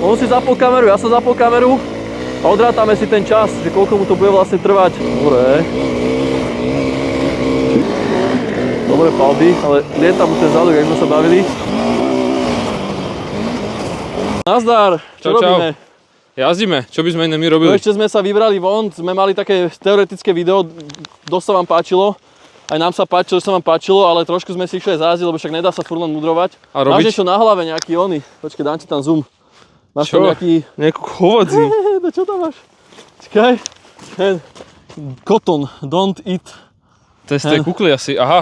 On si zapol kameru, ja som zapol kameru a odrátame si ten čas, že koľko mu to bude vlastne trvať. Dobre. Dobre palby, ale lieta mu ten zadok, jak sme sa bavili. Nazdar, čo robíme? Jazdíme, čo by sme iné my robili? No ešte sme sa vybrali von, sme mali také teoretické video, dosť sa vám páčilo. Aj nám sa páčilo, že sa vám páčilo, ale trošku sme si išli zázdiť, lebo však nedá sa furt len mudrovať. A robiť? Máš niečo na hlave, nejaký ony. Počkej, dám ti tam zoom. Máš čo? tam nejaký... Nejakú chovodzi. No čo tam máš? Čakaj. Cotton, don't eat. To je z tej kukly asi, aha.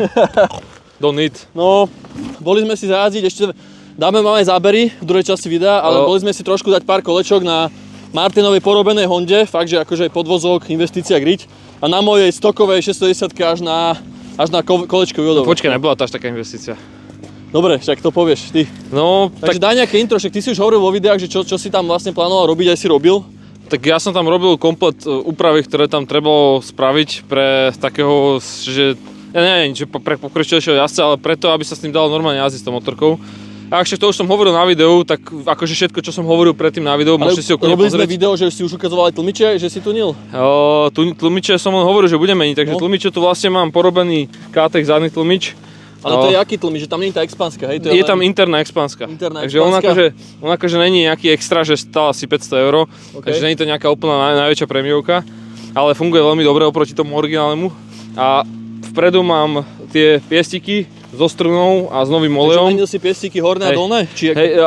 Don't eat. No, boli sme si zajazdiť, ešte máme zábery v druhej časti videa, ale boli sme si trošku dať pár kolečok na Martinovej porobenej Honde, fakt, že akože podvozok, investícia griť. A na mojej stokovej 610 až na kolečkový odovod. No, počkaj, nebola to až taká investícia. Dobre, však to povieš ty. No, Takže daj nejaké intro, však ty si už hovoril vo videách, že čo si tam vlastne plánoval robiť, aj si robil. Tak ja som tam robil komplet úpravy, ktoré tam trebalo spraviť pre takého, že ja neviem, že pre pokročilejšieho jazdca, ale preto, aby sa s tým dalo normálne jazdiť s tou motorkou. A však to už som hovoril na videu, tak akože všetko, čo som hovoril predtým na videu, môžete si ho kľudne pozrieť. Robili sme video, že si už ukazoval aj tlmiče, že si tunil? Tlmiče som len hovoril, že budem meniť, takže tlmiče tu vlastne mám porobený KTX zadný tlmič. Ale to je aký tlmič, že tam nie je tá expanska, hej? Je tam interná expanska. Takže on akože není nejaký extra, že stála asi 500 €, takže není to nejaká úplná najväčšia prémiovka, ale funguje veľmi dobre oproti tomu originálnemu. A vpredu mám tie piestiky so strunou a s novým olejom. Takže menil si piestiky horné a dolné?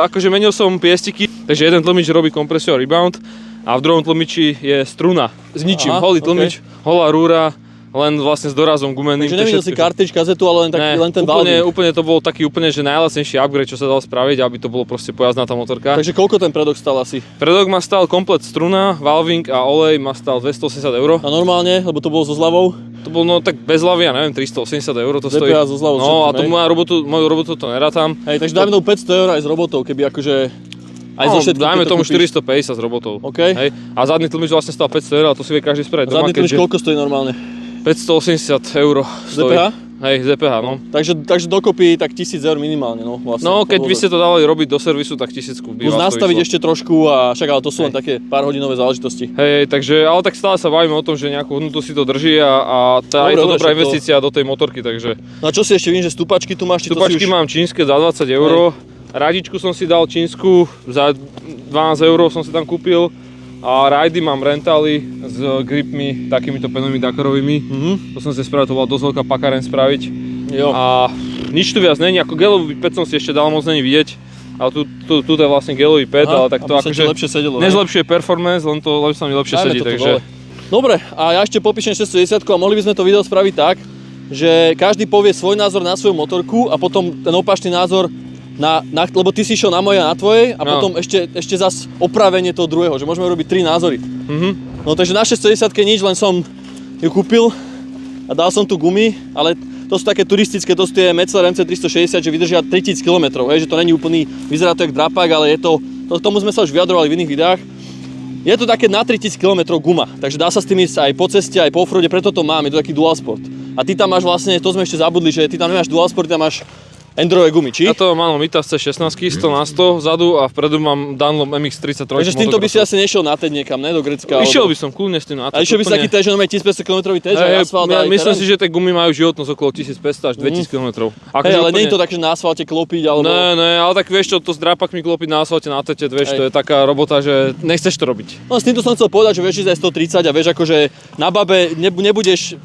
Akože menil som piestiky, takže jeden tlmič robí kompresiu a rebound a v druhom tlmiči je struna s ničím, holý tlmič, holá rúra, len vlastne s dorazom gumeným. Takže nemenil si kartič, kazetu, ale len ten valving. Úplne to bol taký úplne, že najlacnejší upgrade, čo sa dalo spraviť, aby to bolo proste pojazdná tá motorka. Takže koľko ten predok stal asi? Predok ma stal komplet struna, valving a olej ma stal 280 €. A normálne, lebo to bolo so zľavou? To bolo no tak bez hlavy, ja neviem, 380 € to stojí. DPH so zľavou. No a to moju robotu to nerátam. Hej, takže dajme tomu 500 € aj s robotou, keby akože... Aj zo všetkým, dajme tomu 450 s robotou. Hej. A zadný tlmič vlastne stal 500 €, a to si vie každý spraviť doma. Zadný tlmič koľko stojí normálne? 580 € stojí. DPH? Hej, DPH, no. Takže dokopy tak 1000 € minimálne, no vlastne. No, keď by ste to dávali robiť do servisu, tak 1000 by už nastaviť ešte trošku a však, ale to sú len také pár hodinové záležitosti. Hej, takže, ale tak stále sa bavíme o tom, že nejakú hodnotu si to drží a je to dobrá investícia do tej motorky, takže... No a čo si ešte vidím, že stupačky tu máš? Stupačky mám čínske za 20 €, radičku som si dal čínsku, za 12 € som si tam kúpil. A rajdy mám rentály s gripmi, takýmito penovými Dakarovými. To som si spravil, to bola dosť veľká pakareň spraviť. Jo. A nič tu viac není, ako gelový pad som si ešte dal, moc není vidieť. Ale tu je vlastne gelový pad, ale tak to akože nezlepšuje performance, len sa mi lepšie sedí, takže... Dobre, a ja ešte popíšem 610 a mohli by sme to video spraviť tak, že každý povie svoj názor na svoju motorku a potom ten opačný názor lebo ty si išiel na moje a na tvojej a potom ešte zas opravenie toho druhého, že môžeme robiť 3 názory. No takže na 610 nič, len som ju kúpil a dal som tu gumy, ale to sú také turistické, to sú tie Metzeler MC360, že vydržia 3000 km, že to není úplný, vyzerá to jak drapák, ale je to, tomu sme sa už vyjadrovali v iných videách. Je to také na 3000 km guma, takže dá sa s tým ísť aj po ceste, aj po offroade, preto to mám, je to taký dual sport. A ty tam máš vlastne, to sme ešte zabudli, že ty tam nemáš dual sport, tam máš endurové gumy, či? Ja to mám Mitas C16, 100 na 100 vzadu a vpredu mám Dunlop MX-33. Takže s týmto by si asi nešiel na TED niekam, ne? Do Grécka? Išiel by som kľudne s tým na TED. A išiel by si taký TED, že máme 1500 km TED, že asfalt aj myslím si, že tie gumy majú životnosť okolo 1500 až 2000 km. Hej, ale nie je to tak, že na asfalte klopiť, alebo... Ne, ale tak vieš čo, to s drápakmi klopiť na asfalte na TED, vieš, to je taká robota, že nechceš to robiť. No s týmto som chcel povedať, že vieš ísť aj 130 a vieš akože na babe nebudeš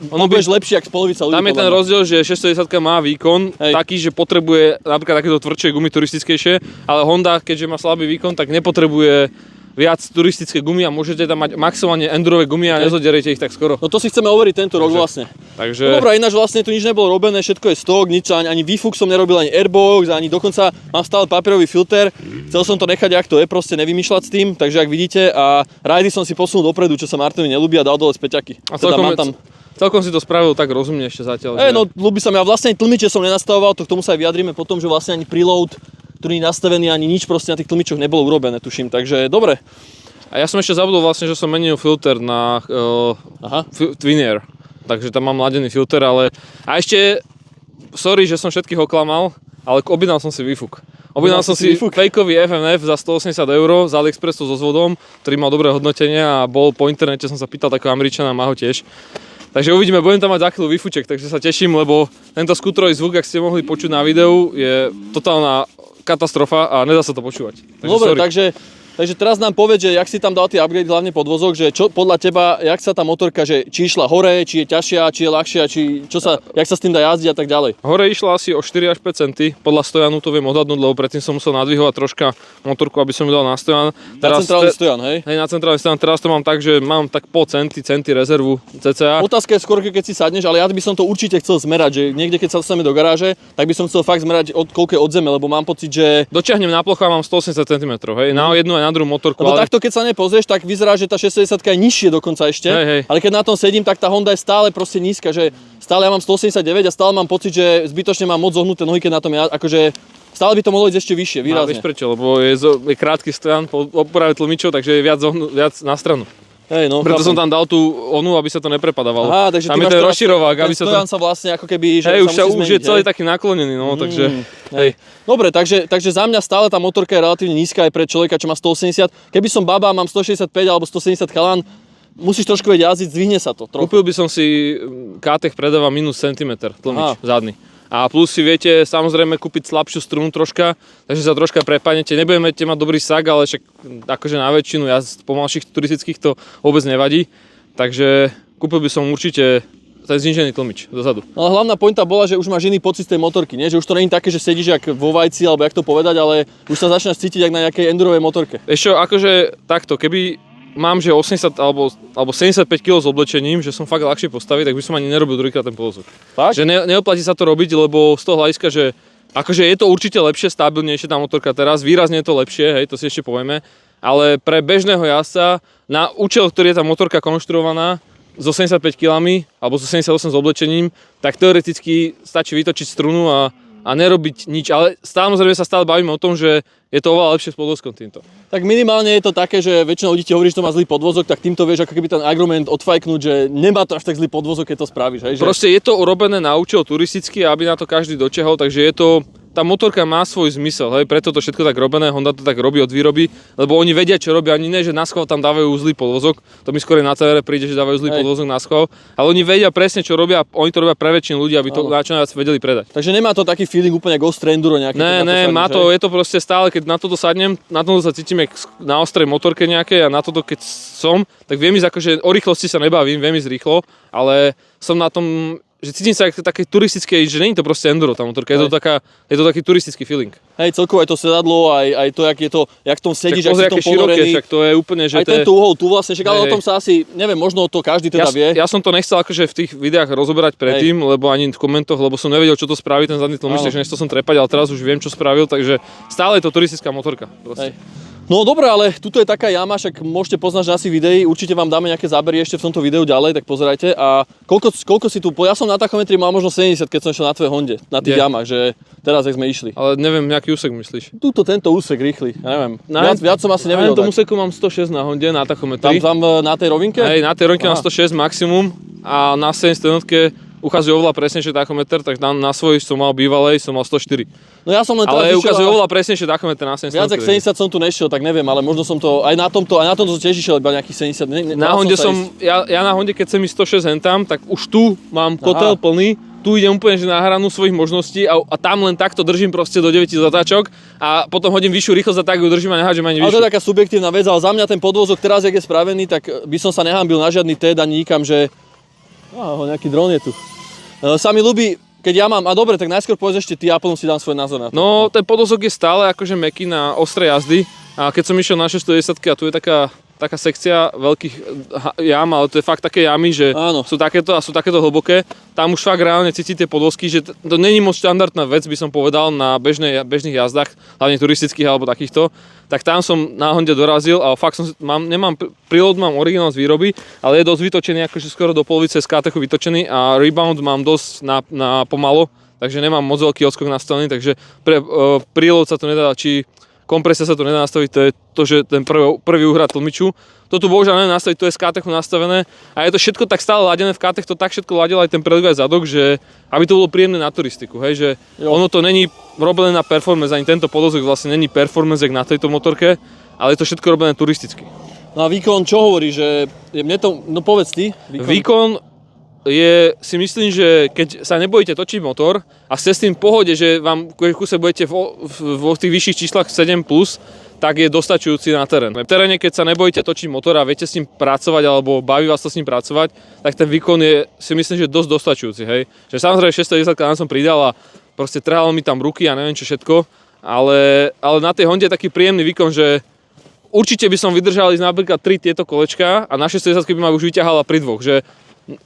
lepší jak polovica ľudí. Tam je ten rozdiel, že 610 má výkon taký, že potrebuje napríklad takéto tvrdšie gumy turistickejšie, ale Honda, keďže má slabý výkon, tak nepotrebuje viac turistické gumy a môžete tam mať maximálne endurové gumy a nezoderiete ich tak skoro. No to si chceme overiť tento rok vlastne. Takže... No dobrá, ináč vlastne tu nič nebolo robené, všetko je stok, nič, ani výfuk som nerobil, ani airbox, ani dokonca mám stále papierový filter. Chcel som to nechať, jak to je, proste nevymýšľať s tým, takže ak vidíte, a rajdy som si posunul dopredu, čo sa Martinovi nelúbi a dal dole späťaky. A celkom si to spravil tak rozumne ešte zatiaľ. No ľúbi sa mi, a vlastne tlmiče som nenastavoval, to k tomu sa aj vyjadríme potom, že vlastne ani preload, ktorý je nastavený, ani nič proste na tých tlmičoch nebolo urobené, tuším, takže dobre. A ja som ešte zabudol vlastne, že som menil filter na Twin Air, takže tam mám ladený filter, ale... A ešte, sorry, že som všetkých oklamal, ale objednal som si výfuk. Objednal som si fejkový FMF za 180 € z AliExpressu so zvodom, ktorý mal dobré hodnotenie a bol po internete, som sa pýtal takého Američana, má ho tiež. Takže uvidíme, budem tam mať za chvíľu výfuček, takže sa teším, lebo tento skútrový zvuk, ak ste mohli počuť na videu, je totálna katastrofa a nedá sa to počúvať. Takže dobre, takže teraz nám povedz, že jak si tam dal tie upgrade, hlavne podvozok, že čo podľa teba, jak sa tá motorka, že či išla hore, či je ťažšia, či je ľahšia, jak sa s tým dá jazdiť a tak ďalej. Hore išla asi o 4 až 5 centy, podľa stojanu to viem odhadnúť, lebo predtým som musel nadvihovať troška motorku, aby som ju dal na stojan. Na centrálny stojan, hej? Hej, na centrálny stojan, teraz to mám tak, že mám tak po centy rezervu cca. Otázka je skôr, keď si sadneš, ale ja by som to určite chcel zmerať, že niekde keď sa dostaneme do garáže, tak by som chcel fakt zmerať koľko je od zeme, lebo mám pocit, že dočiahnem na plochu a mám 180 cm, hej, na jednu aj na druhú motorku. Takto keď sa nepozrieš, tak vyzerá, že tá 670 je nižšie dokonca ešte, hej. Ale keď na tom sedím, tak tá Honda je stále proste nízka, že stále ja mám 189 a stále mám pocit, že zbytočne mám moc zohnuté nohy, keď na tom akože stále by to mohlo ísť ešte vyššie, výrazne. Vieš prečo, lebo je krátky stojan po oprave tlmičov, takže je viac na stranu. Hej, no, preto som tam dal tú onu, aby sa to neprepadávalo. Aha, takže tam je ten rozširovák, aby sa to... stojan sa vlastne ako keby, že hej, sa musí už je celý taký naklonený, no, takže... Hej. Dobre, takže za mňa stále tá motorka je relatívne nízka aj pre človeka, čo má 180. Keby som baba, mám 165 alebo 170 chalán, musíš trošku vedieť jazdiť, zvihne sa to trochu. Kúpil by som si KTech predáva minus centimeter tlmič zadný. A plus si viete samozrejme kúpiť slabšiu strunu troška, takže sa troška prepadnete. Nebudete mať dobrý sak, ale však akože na väčšinu jazd pomalších turistických to vôbec nevadí. Takže kúpil by som určite ten znižený tlmič dozadu. Ale hlavná pointa bola, že už máš iný pocit z tej motorky, nie? Že už to nie je také, že sedíš jak vo vajci, alebo jak to povedať, ale už sa začínaš cítiť jak na nejakej endurovej motorke. Ešte akože takto, keby mám, že 80 alebo 75 kg s oblečením, že som fakt ľahšie postaviť, tak by som ani nerobil druhýkrát ten povozok. Že neoplatí sa to robiť, lebo z toho hľadiska, že akože je to určite lepšie, stabilnejšie tá motorka teraz, výrazne je to lepšie, hej, to si ešte povieme, ale pre bežného jazdca na účel, ktorý je tá motorka konštruovaná, s 85 kg alebo s 78 s oblečením, tak teoreticky stačí vytočiť strunu a nerobiť nič, ale samozrejme sa stále bavíme o tom, že je to oveľa lepšie s podvozkom týmto. Tak minimálne je to také, že väčšina ľudí ti hovorí, že to má zlý podvozok, tak týmto vieš ako keby ten argument odfajknúť, že nemá to až tak zlý podvozok, keď to spravíš. Hej, že... Proste je to urobené na účel turisticky, aby na to každý dočiahol, takže je to... Tá motorka má svoj zmysel, hej, preto to všetko tak robené, Honda to tak robí od výroby, lebo oni vedia, čo robia, ani nie, že na schvál tam dávajú zlý podvozok, to mi skôr na TR príde, že dávajú zlý podvozok na schvál, ale oni vedia presne, čo robia, oni to robia pre väčšinu ľudí, aby to na čo najviac vedeli predať. Takže nemá to taký feeling úplne Ghost Enduro nejaký. Ne, má to, je to proste stále, keď na toto sadnem, na tomto sa cítim na ostrej motorke nejakej a na toto keď som, tak viem ísť akože o rýchlosti sa nebavím, viem ísť rýchlo, ale som na tom, že cítim sa ako také turistické, že nie je to proste enduro tá motorka, je to taký turistický feeling. Hej, celkovo aj to sedadlo, aj to, jak v tom sedíš, jak si v tom ponorený. Však to je úplne, že aj tento uhol tu vlastne, však, ale o tom sa asi, neviem, možno to každý teda vie. Ja som to nechcel akože v tých videách rozoberať predtým, lebo ani v komentoch, lebo som nevedel, čo to spraví ten zadný tlmič, takže nechcel som trepať, ale teraz už viem, čo spravil, takže stále je to turistická motorka. No dobré, ale tuto je taká jama, však môžete poznať asi videí, určite vám dáme nejaké zábery ešte v tomto videu ďalej, tak pozerajte. A koľko si tu, ja som na tachometri mal možno 70, keď som išiel na tvojej Honde, na tých jamách, že teraz jak sme išli. Ale neviem, aký úsek myslíš? Tuto tento úsek rýchly, ja neviem, viac som asi nevedel. Na tom úseku mám 106 na Honde, na tachometri. Tam na tej rovinke? Hej, na tej rovinke mám 106 maximum a na 700 ukazuje oveľa presnejšie tachometer, tak na svojich som mal bývalej, som mal 104. No ja som len ale ukazuje oveľa presnejšie tachometer na 700. Viac ako 70 som tu nešiel, tak neviem, ale možno som to, aj na tomto som tiež išiel iba nejakých 70. Na Honde ja na Honde, keď som mi 106 hentam, tak už tu mám kotel plný, tu idem úplne že na hranu svojich možností a tam len takto držím proste do 9 zatáčok a potom hodím vyššiu rýchlosť a tak ju držím a nehážem ani vyššiu. Ale to je taká subjektívna vec, ale za mňa ten podvozok teraz, jak je spravený, tak by som sa nehanbil na žiadny TED ani nikam, že nejaký dron je tu. Sa mi ľúbi, keď ja mám, a dobre, tak najskôr povedz ešte ty, ja potom si dám svoj názor na to. No, ten podvozok je stále akože mäkký na ostrej jazdy a keď som išiel na 610 a tu je taká sekcia veľkých jam, ale to je fakt také jamy, že sú takéto hlboké, tam už fakt reálne cítite podvozky, že to není moc štandardná vec, by som povedal, na bežných jazdách, hlavne turistických alebo takýchto, tak tam som na Honde dorazil a fakt nemám preload, mám originál z výroby, ale je dosť vytočený, akože skoro do polovice z KTchu vytočený a rebound mám dosť na pomalo, takže nemám moc veľký odskok nastavený, takže pre preload sa to nedá, či kompresia sa to nedá nastaviť, to je to, že ten prvý úhrad tlmiču. To tu bohužiaľ neviem nastaviť, to je z KTech nastavené a je to všetko tak stále ladené, v KTech to tak všetko ladil aj ten predok aj zadok, že aby to bolo príjemné na turistiku, hej, že ono to není robené na performance, ani tento podvozok vlastne není performance jak na tejto motorke, ale je to všetko robené turisticky. No a výkon, čo hovorí, že mne to, no povedz ty. Výkon je, si myslím, že keď sa nebojíte točiť motor a ste s tým v pohode, že vám v kuse budete vo tých vyšších číslach 7+, tak je dostačujúci na terén. V teréne, keď sa nebojíte točiť motor a viete s ním pracovať alebo baví vás to s ním pracovať, tak ten výkon je, si myslím, že dosť dostačujúci, hej. Že samozrejme 610 nám som pridal a proste trhalo mi tam ruky a neviem čo všetko, ale na tej Honde je taký príjemný výkon, že určite by som vydržal ísť napríklad 3 tieto kolečka a na 610 by ma už vyťahala pri dvoch, že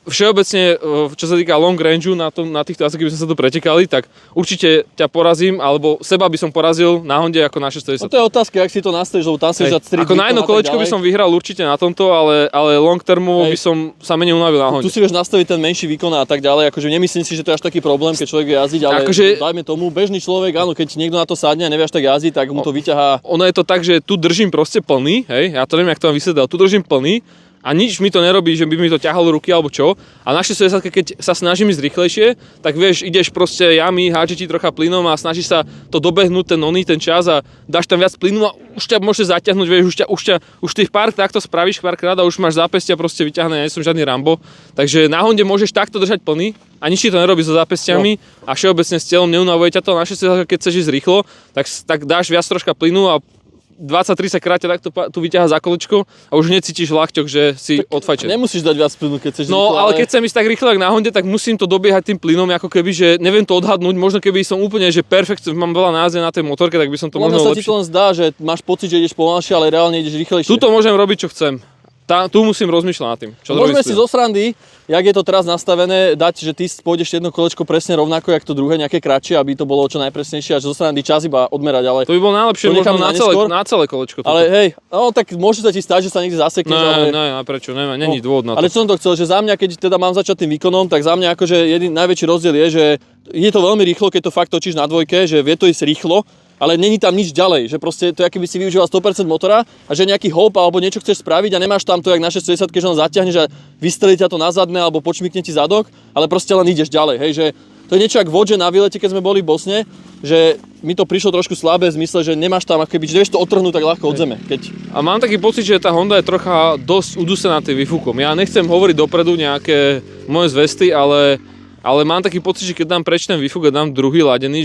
všeobecne, čo sa týka long rangeu na týchto, asi keby sme sa tu pretekali, tak určite ťa porazím, alebo seba by som porazil na Honde ako na 610. No to je otázka, jak si to nastavíš, lebo tam si za 3 ako na jedno kolečko by som vyhral určite na tomto, ale long termovo by som sa menej unavil na Honde. Tu si vieš nastaviť ten menší výkon a tak ďalej, akože nemyslím si, že to je až taký problém, keď človek vie jazdiť, ale dajme tomu, bežný človek, áno, keď niekto na to sadne a nevie až tak jazdiť, tak mu to vyťahá. Ono je to tak, že tu držím proste plný, hej, ja to neviem, jak to vám vysvetlil, tu držím plný. A nič mi to nerobí, že by mi to ťahalo ruky alebo čo. A na 610, keď sa snažím ísť rýchlejšie, tak vieš, ideš proste jamy, hádže ti trocha plynom a snažíš sa to dobehnúť ten čas a dáš tam viac plynu a už ťa môže zatiahnuť, vieš, už tých pár takto spravíš párkrát a už máš zápestia proste vyťahné, ja nie som žiadny Rambo. Takže na Honde môžeš takto držať plný a nič ti to nerobí so zápestiami a všeobecne s telom neunavuje ťa to. Na 610, keď chceš ísť rýchlo, tak dáš viac troška plynu a 20-30 krát takto tu vyťahá za kolečko a už necítiš ľahťok, že si odfajčený. Nemusíš dať viac plynu, keď chceš rýchlo, ale keď chcem ísť tak rýchlo, ako na Honde, tak musím to dobiehať tým plynom, ako keby, že neviem to odhadnúť, možno keby som úplne, že perfekt, mám veľa názve na tej motorke, tak by som to možno lepšie. Ono sa ti to len zdá, že máš pocit, že ideš pomalšie, ale reálne ideš rýchlejšie. Tuto môžem robiť, čo chcem. Tu musím rozmýšľať nad tým. Môžeme si zo srandy, jak je to teraz nastavené, dať, že ty pôjdeš jedno kolečko presne rovnako, jak to druhé, nejaké kratšie, aby to bolo čo najpresnejšie a že zo srandy čas iba odmerať, ale to by bolo najlepšie možno na celé kolečko. Toto. Ale hej, no tak môže sa ti stať, že sa niekde zasekneš, ale ne, prečo, není dôvod na to. Ale čo som to chcel, že za mňa, keď teda mám začať tým výkonom, tak za mňa akože najväčší rozdiel je, že je to veľmi rýchlo, keď to fakt točíš na dvojke, že vie to ísť rýchlo. Ale není tam nič ďalej, že proste to je, keby si využíval 100% motora a že nejaký hop alebo niečo chceš spraviť a nemáš tam to, jak na 610, že len zatiahneš a vystrelí ťa to na zadné alebo počmikne ti zadok, ale proste len ideš ďalej, hej, že to je niečo jak vodže na výlete, keď sme boli v Bosne, že mi to prišlo trošku slabé v zmysle, že nemáš tam akoby, že vieš to odtrhnúť tak ľahko od zeme. A mám taký pocit, že tá Honda je trocha dosť udusená tým výfukom. Ja nechcem hovoriť dopredu nejaké moje zvesty, ale mám taký pocit, že keď dám preč ten výfuk a dám druhý ladený,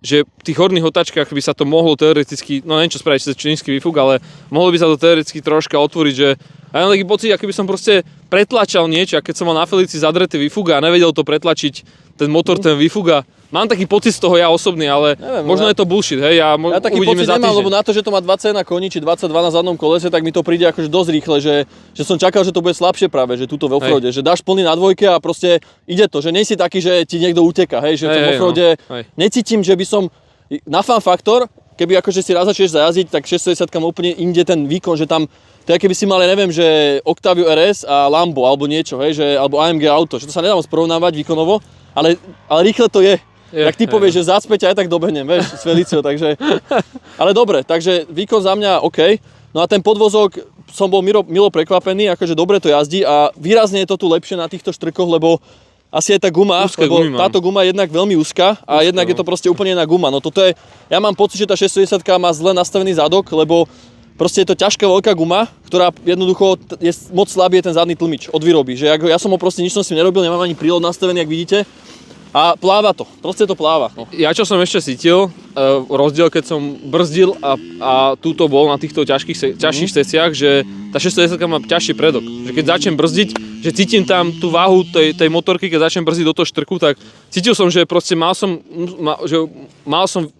že v tých horných otáčkach by sa to mohlo teoreticky, no neviem čo spraviť, cez čínsky výfuk, ale mohlo by sa to teoreticky troška otvoriť, že a ja mám taký pocit, aký by som proste pretlačal niečo, a keď som mal na Felici zadretý výfuk a nevedel to pretlačiť, ten motor, ten výfuk a mám taký pocit z toho ja osobný, ale neviem, možno je to bullshit, hej, ja taký pocit nemám, lebo na to, že to má 21 koní, či 22 na zadnom kolese, tak mi to príde akože dosť rýchle, že som čakal, že to bude slabšie práve, že túto v offroade, že dáš plný na dvojke a proste ide to, že nie si taký, že ti niekto uteká, hej, že v tom offroade necítim, že by som na fan faktor, keby akože si raz začneš zajazdiť, tak 610 má úplne inde ten výkon, že tam to je, keby si mal, neviem, že Octavia RS a Lambo alebo niečo, hej, že alebo AMG auto, že to sa nedá moc porovnávať výkonovo, ale rýchle to je. Jak ty povieš, že zácpäť aj tak dobehnem, vieš, s Feliciou, takže... Ale dobre, takže výkon za mňa OK. No a ten podvozok som bol milo prekvapený, akože dobre to jazdí a výrazne je to tu lepšie na týchto štrkoch, lebo asi aj tá guma, lebo táto guma je jednak veľmi úzka a jednak je to proste úplne iná guma. No toto je, ja mám pocit, že tá 610 má zle nastavený zadok, lebo proste je to ťažká veľká guma, ktorá jednoducho je moc slabý ten zadný tlmič od výroby. Že ja som ho proste nič som si nerobil, nemám ani prílod nastavený, jak vidíte. A pláva to, proste to pláva. No. Ja čo som ešte cítil, rozdiel keď som brzdil a túto bol na týchto ťažších steciach, že tá 610 má ťažší predok. Že keď začnem brzdiť, že cítim tam tú váhu tej motorky, keď začnem brzdiť do toho štrku, tak cítil som, že proste mal som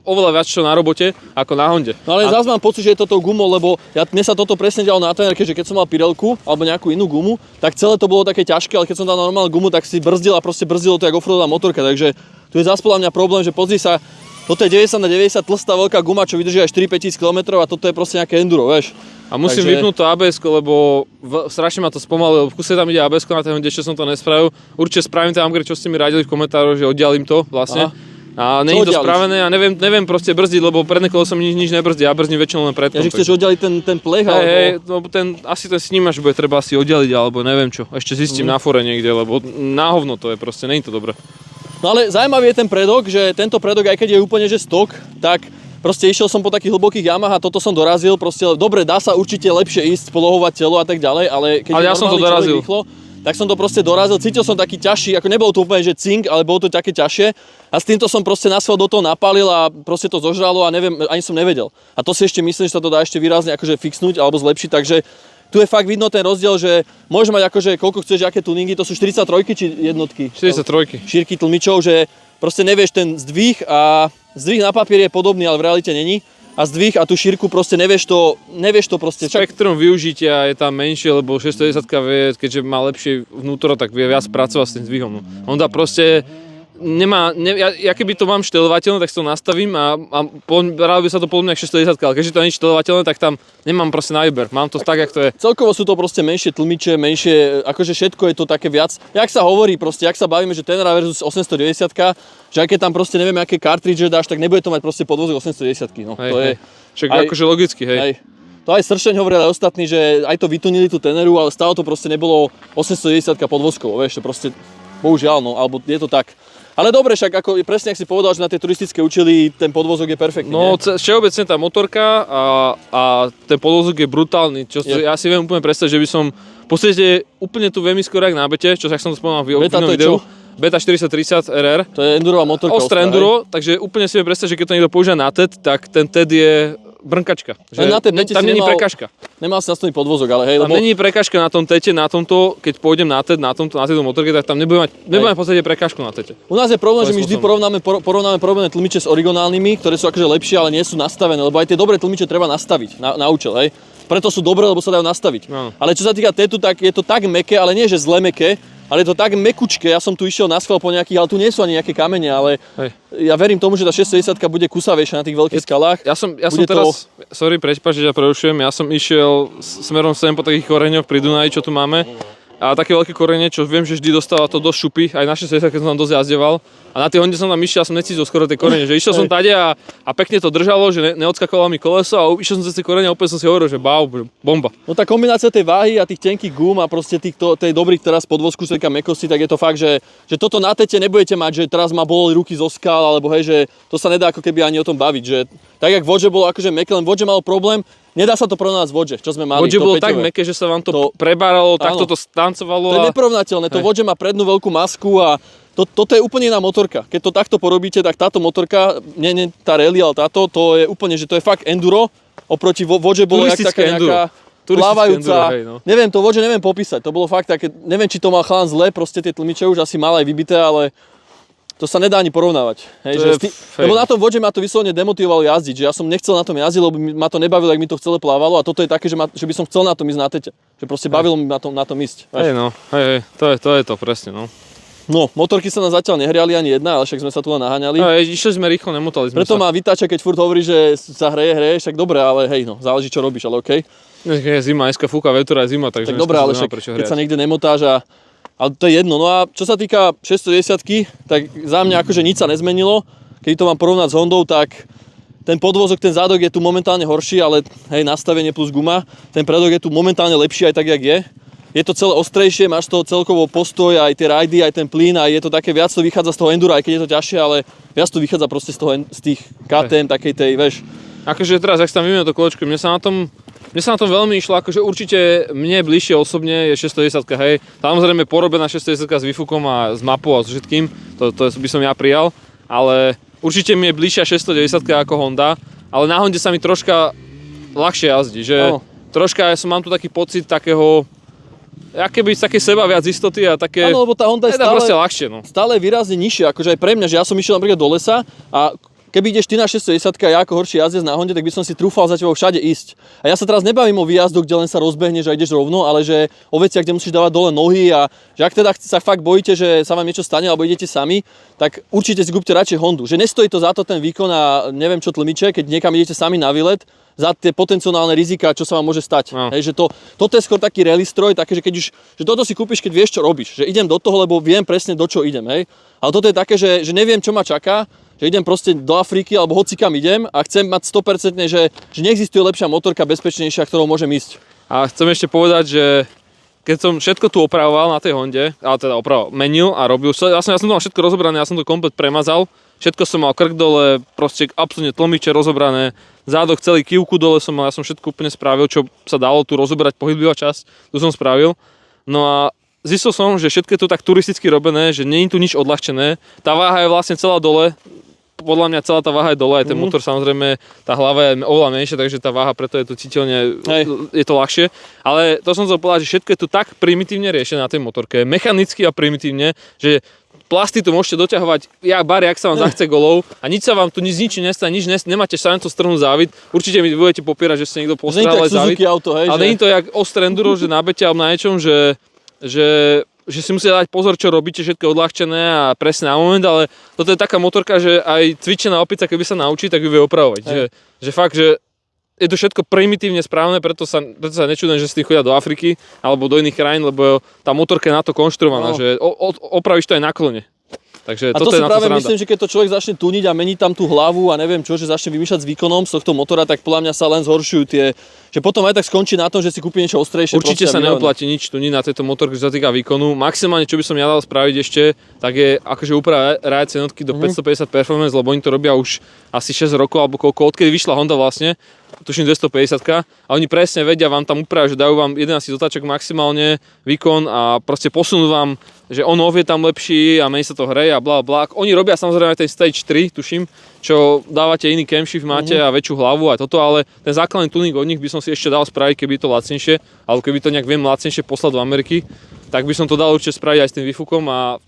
oveľa viac čo na robote ako na Honde. No ale zase mám pocit, že je to tou gumou, lebo mne sa toto presne dialo na trénerke, že keď som mal Pirelku alebo nejakú inú gumu, tak celé to bolo také ťažké, ale keď som dal normálnu gumu, tak si brzdil a proste brzdilo to ako offroadová motorka, takže tu je zase podľa mňa problém, že pozri sa, toto je 90/90 tlstá veľká guma, čo vydrží aj 4-5 km a toto je proste nejaké enduro, vieš. A musím vypnúť to ABS-ko, lebo strašne ma to spomalilo. V kuse tam ide ABS-ko na ten, ešte som to nespravil. Určite spravím ten upgrade, čo ste mi radili v komentároch, že oddialím to vlastne. A nie je to spravené a neviem proste brzdiť, lebo predné koleso mi nič nebrzdí, ja brzdím väčšinou len predkom. Ja, že chceš oddialiť ten plech, alebo... Asi ten snímač bude treba asi oddialiť, alebo neviem čo. Ešte zistím na fore niekde, lebo na hovno to je proste, nie je to dobré. No ale zaujímavý je ten predok, že tento predok, aj keď je úplne že stok, tak proste išiel som po takých hlbokých jamách a toto som dorazil, proste dobre, dá sa určite lepšie ísť, polohovať telo a tak ďalej, ale keď ja som to dorazil. Rýchlo, tak som to proste dorazil, cítil som taký ťažší, ako nebolo to úplne že cink, ale bolo to také ťažšie a s týmto som proste na svoj do toho napálil a proste to zožralo a neviem, ani som nevedel. A to si ešte myslím, že sa to dá ešte výrazne akože fixnúť alebo zlepšiť, takže tu je fakt vidno ten rozdiel, že môžeš mať akože koľko chceš, aké tuningy, to sú 43 či jednotky? 43. Šírky tlmičov, že proste nevieš ten zdvih a zdvih na papieri je podobný, ale v realite není. A zdvih a tú šírku proste nevieš to proste. Spektrum využitia je tam menšie, lebo 610 vie, keďže má lepšie vnútro, tak vie viac pracovať s tým zdvihom. No. Honda proste ja keby to mám štelovateľné, tak si to nastavím a rád by sa to podobne ako 610, ale keďže to nie je štelovateľné, tak tam nemám proste na výber. Mám to tak, jak to je. Celkovo sú to proste menšie tlmiče, menšie, akože všetko je to také viac. Jak sa hovorí proste, jak sa bavíme, že Tenera versus 890, že aj keď tam proste neviem, aké cartridge dáš, tak nebude to mať proste podvozok 810. No, hej, to je. Však akože logicky, hej. To aj Sršeň hovoril aj ostatní, že aj to vytunili tú Teneru, ale stále to proste nebolo 890 podvozkovo, vieš, to proste, bohužiaľ, no, alebo je to tak. Ale dobre, však ako presne, ak si povedal, že na tie turistické účely ten podvozok je perfektný. No, všeobecne tá motorka a ten podvozok je brutálny. Ja si viem úplne predstaviť, že by som v podstate úplne tu viem ísť skôr na bete, čo jak som to spomínal v inom videu. Beta 4030 RR. To je endurová motorka. Ostré enduro, takže úplne si viem predstaviť, že keď to niekto používa na TED, tak ten TED je brnkačka. Tam není prekažka. Nemal si nastaviť podvozok, ale hej, lebo... Tam není prekažka na tom tete, na tomto, keď pôjdem na TED, na tejto motorke, tak tam nebudem v podstate prekažku na tete. U nás je problém, že my vždy porovnáme podobné tlmiče s originálnymi, ktoré sú akože lepšie, ale nie sú nastavené, lebo aj tie dobré tlmiče treba nastaviť na účel, hej. Preto sú dobré, lebo sa dajú nastaviť. No. Ale čo sa týka tetu, tak je to tak mäkké, ale nie že zle mäkké, ale je to tak mekučké. Ja som tu išiel na schvál po nejakých, ale tu nie sú ani nejaké kamene, ale ja verím tomu, že tá 610 bude kusavejšia na tých veľkých skalách. Ja som teraz, sorry, prečpač, že ťa prerušujem, ja som išiel smerom sem po takých koreňoch pri Dunaji, čo tu máme. A také veľké korene, čo viem, že vždy dostáva to dosť šupy, aj na 610, keď som tam dosť jazdeval. A na tej Honde som tam išiel, som necítil skoro tie korene, že išiel som tade a pekne to držalo, že neodskakovalo mi koleso a išiel som cez tie korene a úplne som si hovoril, že bomba. No tá kombinácia tej váhy a tých tenkých gum a proste tej dobrých teraz podvozku, čo týka mäkkosti, tak je to fakt, že toto na tete nebudete mať, že teraz ma boleli ruky zo skal, alebo hej, že to sa nedá ako keby ani o tom baviť, že tak jak Vodže bolo akože mäkké, len Vodže mal problém. Nedá sa to porovnať s Vodže, čo sme mali. Vodže bolo tak mäkké, že sa vám to prebáralo, takto to stancovalo. To je neporovnateľné, to Vodže má prednú veľkú masku a toto je úplne iná motorka. Keď to takto porobíte, tak táto motorka, nie tá rally, ale táto, to je úplne, že to je fakt enduro. Oproti Vodže bolo jak taká nejaká plávajúca. Neviem, to Vodže neviem popísať, to bolo fakt také, neviem, či to mal chalán zle, proste tie tlmiče už asi mal aj vybité, ale to sa nedá ani porovnávať. Hej, lebo na tom Vodže ma to vyslovene demotivovalo jazdiť, že ja som nechcel na tom jazdiť, lebo ma to nebavilo, ak mi to celé plávalo a toto je také, že by som chcel na tom ísť na tete. Že proste bavilo mi na tom ísť. Hej, to je to presne, no. No, motorky sa nám zatiaľ nehriali ani jedna, ale však sme sa tu len naháňali. Išli sme rýchlo, nemotali sme Preto ma vytáča, keď furt hovorí, že sa hreje, však dobre, ale hej, no, záleží čo robíš, ale okej. Je zima, dneska fúka vetura, je zima, takže... Tak dobre, ale však keď sa niekde nemotáš ale to je jedno. No a čo sa týka 610, tak za mňa akože nič sa nezmenilo. Keď to mám porovnať s Hondou, tak ten podvozok, ten zádok je tu momentálne horší, ale hej, nastavenie plus guma. Ten predok je tu momentálne lepší aj tak, jak je. Je to celé ostrejšie, máš to celkovo postoj, aj tie rajdy, aj ten plyn a je to také, viac to vychádza z toho endura, aj keď je to ťažšie, ale viac to vychádza proste z tých KTM, takej tej, vieš. Akože teraz, ak sa tam vymenil to kolečko, mne sa na tom veľmi išlo, akože určite mne bližšie osobne je 610, hej. Samozrejme porobená 610 s výfukom a s mapou a s všetkým, to by som ja prijal, ale určite mi je bližšia 610 ako Honda, ale na Honde sa mi troška ľahšie jazdí, že troška mám tu taký pocit takého, akéby také seba viac istoty a také... Áno, lebo tá Honda je stále výrazne nižšia, akože aj pre mňa, že ja som išiel napríklad do lesa a keby ideš ty na 610 a ja ako horší jazdec na Honde, tak by som si trúfal za tebou všade ísť. A ja sa teraz nebavím o výjazdoch, kde len sa rozbehneš a ideš rovno, ale že o veciach, kde musíš dávať dole nohy a že ak teda sa fakt bojíte, že sa vám niečo stane alebo idete sami, tak určite si kúpte radšej Hondu. Že nestojí to za to ten výkon a neviem čo tlmiče, keď niekam idete sami na výlet, za tie potenciálne rizika, čo sa vám môže stať. No. Hej, že toto je skôr taký rally stroj, také, že keď už, že toto si kúpiš, keď vieš, čo robíš. Že idem do toho, lebo viem presne, do čo idem. Hej. Ale toto je také, že neviem, čo ma čaká, že idem proste do Afriky alebo hocikam idem a chcem mať 100%, že neexistuje lepšia motorka, bezpečnejšia, ktorou môžem ísť. A chcem ešte povedať, že keď som všetko tu opravoval na tej Honde, ale teda menil a robil, ja som to mal všetko rozobrané, ja som to komplet premazal, všetko som mal krk dole, proste absolútne tlmiče rozobrané, zádok celý kývku dole som mal, ja som všetko úplne spravil, čo sa dalo tu rozobrať, pohyblivá časť, tu som spravil. No a zistil som, že všetko je tu tak turisticky robené, že nie je tu nič odľahčené, tá váha je vlastne celá dole, podľa mňa celá tá váha je dole, aj ten motor samozrejme, tá hlava je oveľa menšia, takže tá váha preto je tu citeľne, je to ľahšie. Ale to som chcel povedať, že všetko je tu tak primitívne riešené na tej motorke, mechanicky a primitívne, že plasty tu môžete doťahovať jak sa vám zachce golov a nič sa vám tu nič nestane, nemáte šancu strhnúť závit. Určite mi budete popierať, že ste niekto postrelal závit. Ale nie je to jak ostré enduro, že na bete alebo na niečom, že si musíte dať pozor, čo robíte, všetko odľahčené a presne na moment, ale toto je taká motorka, že aj cvičená opica, keby sa naučí, tak ju vie opravovať. Že fakt, že je to všetko primitívne správne, preto sa nečudujem, že s tým chodia do Afriky alebo do iných krajín, lebo tá motorka je na to konštruovaná, že opravíš to aj na klone. Takže a to si práve myslím, že keď to človek začne tuniť a mení tam tú hlavu a neviem čo, že začne vymýšľať s výkonom z tohto motora, tak podľa mňa sa len zhoršujú tie, že potom aj tak skončí na tom, že si kúpi niečo ostrejšie. Určite sa neoplatí nič tuniť na tejto motorke, čo sa týka výkonu. Maximálne, čo by som ja dal spraviť ešte, tak je akože úprava rájacej jednotky do 550 performance, lebo oni to robia už asi 6 rokov alebo koľko, odkedy vyšla Honda vlastne, tuším 250 a oni presne vedia, vám tam upravia, že dajú vám 11 otáčok maximálne výkon a proste posunú vám, že on-off je tam lepší a menej sa to hreje a bla bla. Oni robia samozrejme aj ten stage 3, tuším, čo dávate iný camshift máte a väčšiu hlavu a toto, ale ten základný tuning od nich by som si ešte dal spraviť, keby to lacnejšie, alebo keby to nejak viem lacnejšie poslať do Ameriky, tak by som to dal určite spraviť aj s tým výfukom a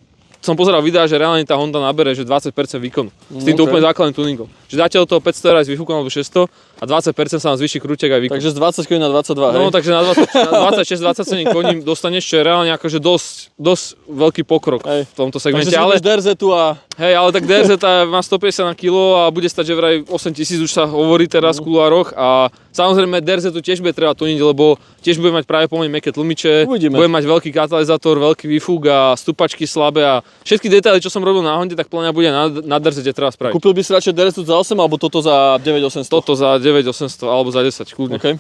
som pozeral videa, že reálne tá Honda nabere, že 20% výkonu. S týmto úplne základným tuningom. Že dáte do toho 500 € aj s výfukom alebo 600 a 20% sa vám zvýši krútek aj výkon. Takže z 20 koní na 22, hej? No, takže na 26-27 koní dostaneš, čo je reálne akože dosť veľký pokrok v tomto segmente. Takže si ale DRZ-tu a... Hej, ale tak DRZ má 150 na kilo a bude stať, že vraj 8000 už sa hovorí teraz v kulároch a samozrejme DRZ-tu tiež bude treba tuniť, lebo tiež bude mať práve pomeň mäkké tlmiče, bude mať veľký katalizátor, veľký výfuk a stupačky slabé a všetky detaily, čo som robil na Honde, tak plňa bude na DRZ treba spraviť. Kúpil by si radšej DRZ za 8 alebo toto za 9800? Toto za 9800 alebo za 10, kľudne. Okay.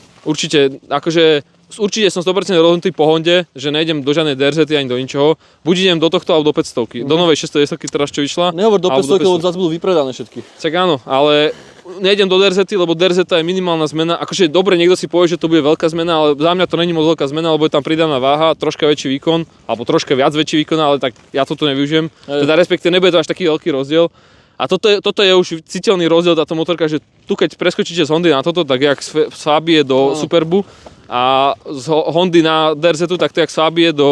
Určite som 100% rozhodnutý po Honde, že nejdem do žiadnej DRZ ani do ničoho. Buď idem do tohto alebo do 500, do novej 610 teraz čo vyšla. Nehovor do 500, lebo zase budú vypredané všetky. Tak áno, ale nejdem do DRZ, lebo DRZ je minimálna zmena. Akože dobre, niekto si povie, že to bude veľká zmena, ale za mňa to není moc veľká zmena, lebo je tam pridaná váha, troška väčší výkon, alebo troška viac väčší výkon, ale tak ja toto nevyužijem. Teda respektíve nebude to až taký veľký rozdiel. A toto je už citeľný rozdiel táto motorka, že tu keď preskočíte z Hondy na toto, tak jak z Fabie do Superbu a z Hondy na DRZ, tak to jak z Fabie do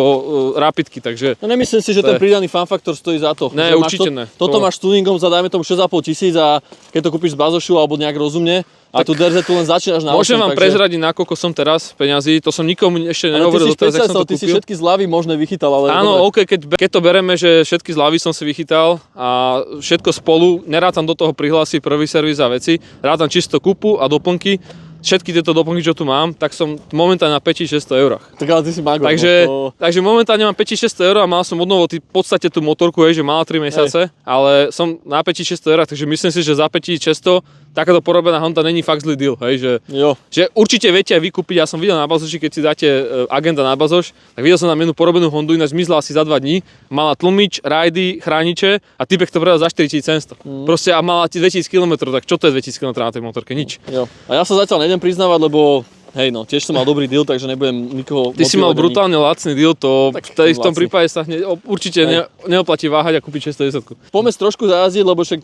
Rapidky, takže... No nemyslím si, že ten pridaný fan faktor stojí za to. Ne, určite ne. Toto máš s tuningom za dajme tomu 6,5 tisíc a keď to kúpiš z Bazošu alebo nejak rozumne, a tu DRZ tu len začínaš na 8. Môžem vám prezradiť, nakoľko som teraz peňazí, to som nikomu ešte nehovoril doteraz, jak som to kúpil. Ty si všetky zľavy možné vychytal, ale... Áno, OK, keď to bereme, že všetky zľavy som si vychytal a všetko spolu, nerátam do toho prihlásiť prvý servis a veci, rátam čisto kúpu a doplnky, všetky tieto doplnky, čo tu mám, tak som momentálne na 5-600 €. Tak ale ty si magor. Takže momentálne mám 5-600 € a mal som odnovo v podstate tú motorku, že mala 3 mesiace, ale som na 5-600 €, takže myslím si, že za 5-600 takáto porobená Honda není fakt zlý deal, hej, že určite viete aj vykúpiť, ja som videl na Bazoši, keď si dáte agenta na Bazoš, tak videl som tam jednu porobenú Hondu, ináč zmizla asi za 2 dní, mala tlmič, rajdy, chrániče a typek to predal za 4100. Proste a mala 2000 km, tak čo to je 2000 km na tej motorke? Nič. Jo. A ja sa zatiaľ nejdem priznávať, lebo hej no, tiež som mal dobrý deal, takže nebudem nikoho Ty si mal brutálne lacný deal, to v tom prípade sa určite neoplatí váhať a kúpiť 610. Poďme trošku zajazdiť, lebo však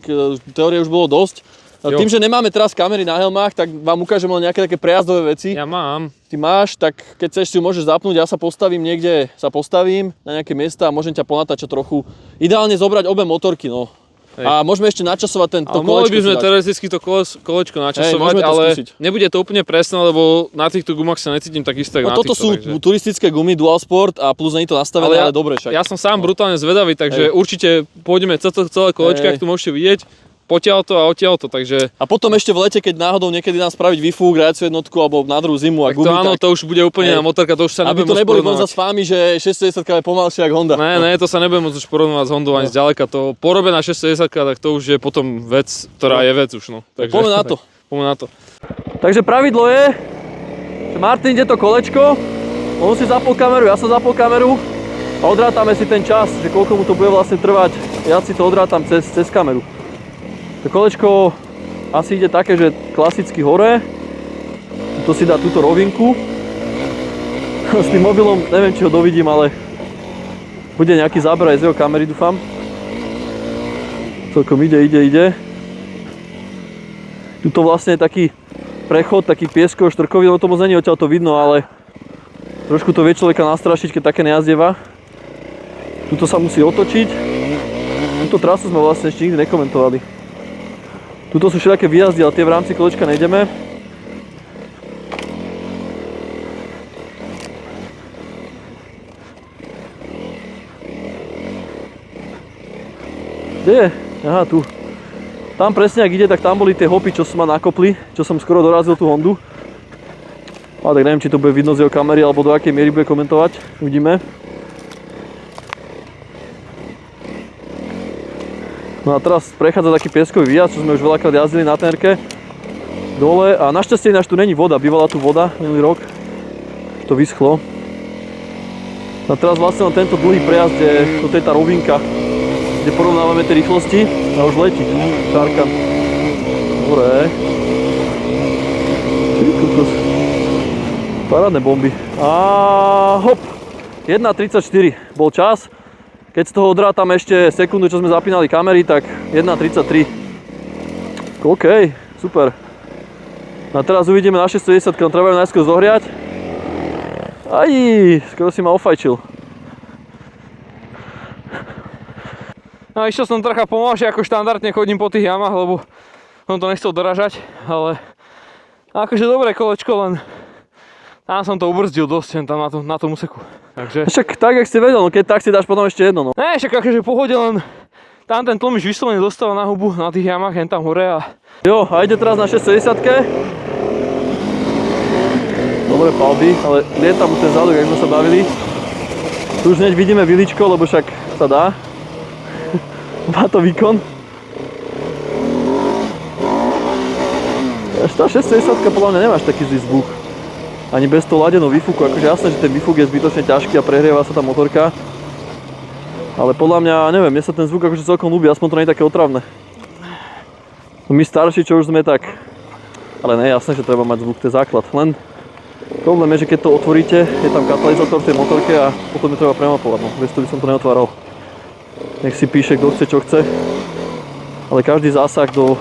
teórie už bolo dosť. Tým, že nemáme teraz kamery na helmách, tak vám ukážem len nejaké také prejazdové veci. Ja mám. Ty máš, tak keď chceš si ju môžeš zapnúť, ja sa postavím niekde, na nejaké miesta a môžem ťa ponatáčať trochu. Ideálne zobrať obe motorky, no. Hej. A môžeme ešte načasovať tento kolečko. Mohli by sme teoreticky to kolečko načasovať, ale nebude to úplne presné, lebo na týchto gumách sa necítim tak isto, jak na toto týchto. Toto sú turistické gumy Dual Sport a plus nie je to nastavené, ale dobre však. Ja som sám brutálne zvedavý, takže určite pôjdeme celé kolečko, jak tu môžete vidieť. potiaľto a odtiaľto, takže... A potom ešte v lete, keď náhodou niekedy nám spraviť výfúk, reáciu jednotku alebo na druhú zimu a tak gumy, to áno, tak... to už bude úplne na motorka, to už sa aby nebudem to neboli porovnávať. bonza s vámi, že 610 je pomalšia ako Honda. Ne, to sa nebudem môcť už porovnávať s Hondou ani zďaleka. To porobená 610, tak to už je potom vec, ktorá je vec už, no. Takže, Poďme na to. Poďme na to. Takže pravidlo je, že Martin ide to kolečko, on si zapol kameru, ja som zapol kameru a odrátame si ten čas, že koľko mu to bude vlastne trvať. Ja si to odrátam cez kameru. To kolečko asi ide také, že klasicky hore. To si dá túto rovinku. S tým mobilom neviem, či ho dovidím, ale bude nejaký záber aj z jeho kamery, dúfam. Celkom ide. Tuto vlastne je taký prechod, taký piesko-štrkový, no to moc není odtiaľ to vidno, ale trošku to vie človeka nastrašiť, keď také nejazdieva. Tuto sa musí otočiť. Túto trasu sme vlastne ešte nikdy nekomentovali. Tuto sú všelijaké výjazdy, ale tie v rámci kolečka nejdeme. Kde je? Aha, tu. Tam presne, ak ide, tak tam boli tie hopy, čo som ma nakopli, čo som skoro dorazil tú Hondu. A tak neviem, či to bude vidno z jeho kamery, alebo do akej miery bude komentovať. Uvidíme. No a teraz prechádza taký pieskový výjazd, čo sme už veľakrát jazdili na Tenerke. Dole a našťastie ináč tu není voda, bývala tu voda minulý rok. Už to vyschlo. A teraz vlastne len tento dlhý prejazd je, toto je tá rovinka, kde porovnávame tie rýchlosti a už letí. Šarkan. Dobre. Parádne bomby. A hop. 1.34 bol čas. Keď z toho odrátam ešte sekundu, čo sme zapínali kamery, tak 1.33. OK, super. A teraz uvidíme na 610, no treba ju najskôr zohriať. Aj, skoro si ma ofajčil. No išiel som trocha pomalšie, ako štandardne chodím po tých jamách, lebo som to nechcel doražať, ale akože dobré kolečko, len tam som to ubrzdil dosť, tam na tom úseku. Takže... Však tak, jak si vedel, no keď tak si dáš potom ešte jedno, no. Ne, však akože pohode, len tam ten tlmič vyslovene dostáva na hubu na tých jamách, hen tam hore a... Jo, a ide teraz na 610-ke. Dobre palby, ale lietam už ten zadok, jak sme sa bavili. Tu už hneď vidíme viličko, lebo však sa dá. Má to výkon. Až tá 610-ka podľa mňa nemáš taký zlý zvuk. Ani bez toho ladeného výfuku, akože jasné, že ten výfuk je zbytočne ťažký a prehrieva sa tá motorka. Ale podľa mňa, neviem, mne sa ten zvuk akože celkom ľúbi, aspoň to nie je také otravné. My starší, čo už sme tak... Ale ne, jasné, že treba mať zvuk, to je základ. Len problém je, že keď to otvoríte, je tam katalizátor v tej motorke a potom je treba premapovať, no. Bez toho by som to neotváral. Nech si píše, kto chce, čo chce. Ale každý zásah do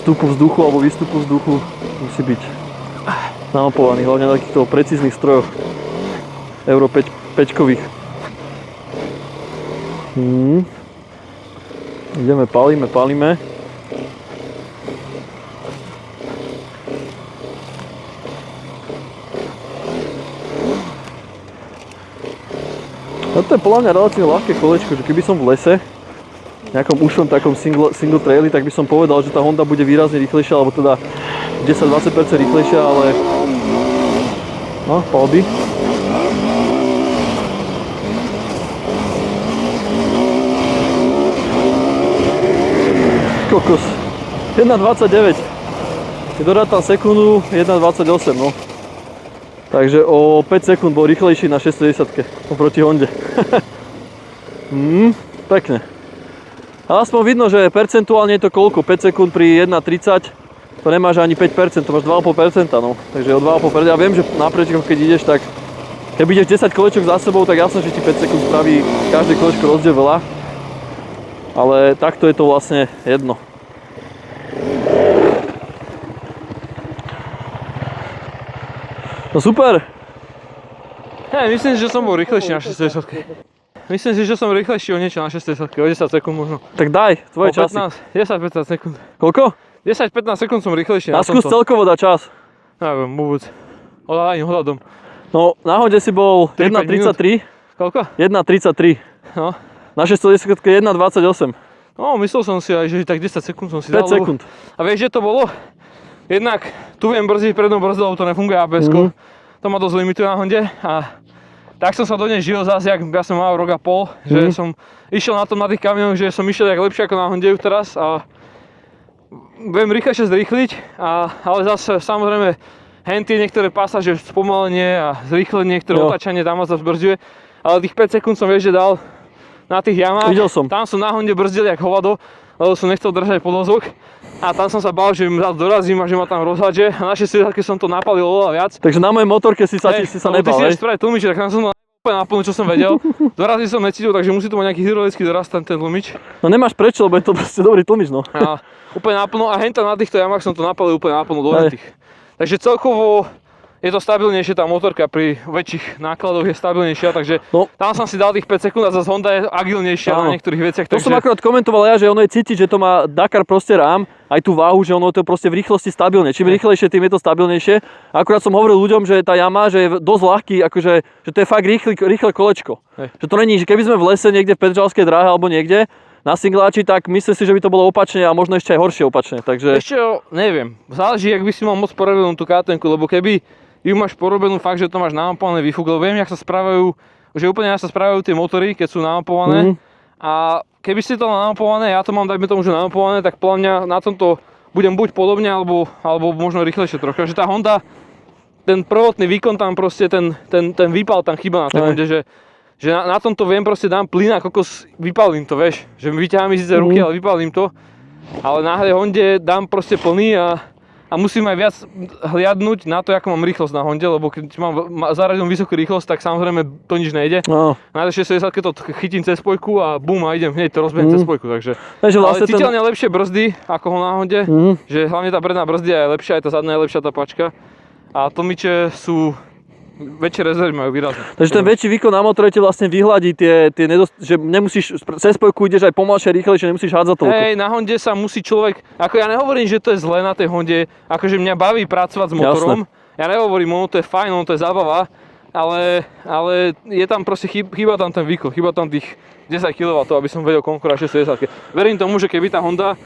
vstupu vzduchu alebo výstupu vzduchu musí byť namapovaný, hlavne na takýchto precíznych strojoch Euro 5-kových. Ideme, palíme. No to je podľa mňa relatívne ľahké kolečko, že keby som v lese, v nejakom ušom takom single traili, tak by som povedal, že tá Honda bude výrazne rýchlejšia, alebo teda 10-20% rýchlejšia, ale no, palby. Kokos. 1.29. Keď dorátam sekundu, 1.28, no. Takže o 5 sekúnd bol rýchlejší na 610-ke oproti Honde. Pekne. Ale aspoň vidno, že percentuálne je to koľko? 5 sekúnd pri 1.30, to nemáš ani 5%, to máš 2,5%, no. Takže o 2,5%. Ja viem, že na prečkoch, keď ideš, tak keď ideš 10 kolečok za sebou, tak jasné, že ti 5 sekúnd spraví každé kolečko rozdiel veľa. Ale takto je to vlastne jedno. No super. Hej, myslím si, že som bol rýchlejší na 610-ke. Myslím si, že som rýchlejší o niečo na 610-ke, o 10 sekúnd možno. Tak daj, tvoje časy. 10-15 sekúnd. Koľko? 10-15 sekúnd som rýchlejší A na skús tomto. celkovo dať čas. Neviem, vôbec. Ani hľadom. No, na Honde si bol 1.33. Koľko? 1.33. No. Na 610-ke 1.28. No, myslel som si aj, že tak 10 sekúnd som si 5 dal. sekúnd. A vieš, že to bolo? Jednak tu viem brzdiť prednou brzdou, to nefunguje ABS-ko. To ma dosť limituje na Honde a tak som sa do nej žil zase, jak ja som mal rok a pol, že som išiel na tom na tých kamionoch, že som išiel jak lepšie ako na Honde teraz a viem rýchlejšie zrýchliť, ale zase samozrejme henty niektoré pasáže, spomalenie a zrýchlenie, niektoré otáčanie tam ma zase brzduje, ale tých 5 sekúnd som vieš, že dal na tých jamách. Videl som. Tam som na Honde brzdil jak hovado, lebo som nechcel držať podvozok. A tam som sa bál, že zase dorazím a že ma tam rozhádže. A našej svietľačke som to napalil oveľa viac. Takže na mojej motorke si sa nebal, ty si spraviť tlmič, tak tam som to úplne naplnil, čo som vedel. Dorazil som necítil, takže musí to mať nejaký hydraulický doraz ten tlmič. No nemáš prečo, lebo je to proste dobrý tlmič, no. A úplne naplno a henta na týchto jamách som to napalil úplne naplno do tých. Takže celkovo je to stabilnejšie, tá motorka pri väčších nákladoch je stabilnejšia, takže tam som si dal tých 5 sekúnd a zase Honda je agilnejšia na niektorých veciach. To som akurát komentoval ja, že ono je cítiť, že to má Dakar proste rám, aj tú váhu, že ono to je proste v rýchlosti stabilne. Čím rýchlejšie, tým je to stabilnejšie. Akurát som hovoril ľuďom, že tá Yamaha, že je dosť ľahký, akože, že to je fakt rýchle kolečko. Že to není, že keby sme v lese niekde v Petržalskej dráhe alebo niekde na singláči, tak myslím si, že by to bolo opačne a možno ešte aj horšie opačne. Takže ešte neviem, záleží, jak by si mal moc porobenú tú KTM-ku, lebo keby ju máš porobenú fakt, že to máš namontované výfuk, lebo viem, jak sa správajú, že úplne sa správajú tie motory, keď sú namontované. A keby si to namontované, ja to mám, dajme tomu, že namontované, tak podľa mňa na tomto budem buď podobne, alebo možno rýchlejšie trochu. Že tá Honda, ten prvotný výkon tam proste, ten výpal tam chýba na tej Honde, že na tomto viem proste dám plyn a kokos vypalím to, vieš. Že vyťahám mi síce ruky, ale vypalím to. Ale na Honde dám proste plný a musím aj viac hliadnúť na to, ako mám rýchlosť na Honde, lebo keď mám zaradenú vysokú rýchlosť, tak samozrejme to nič nejde. Na 60 keď to chytím cez spojku a bum a idem hneď to rozbehnem cez spojku, takže ale citeľne lepšie brzdy ako ho na Honde, že hlavne tá predná brzdia je lepšia, aj tá zadná je lepšia tá pačka a tlmiče sú väčšie rezervy majú výrazne. Takže ten väčší výkon na motore ti vlastne vyhladí že nemusíš, cez spojku ideš aj pomalšie, rýchlejšie, nemusíš hádzať toľko. Hej, na Honde sa musí človek, ako ja nehovorím, že to je zlé na tej Honde, akože mňa baví pracovať s motorom. Jasne. Ja nehovorím, ono to je fajn, ono to je zábava, ale je tam proste, chýba tam ten výkon, chýba tam tých 10 kW, aby som vedel konkurovať 610. Verím tomu, že keby tá Honda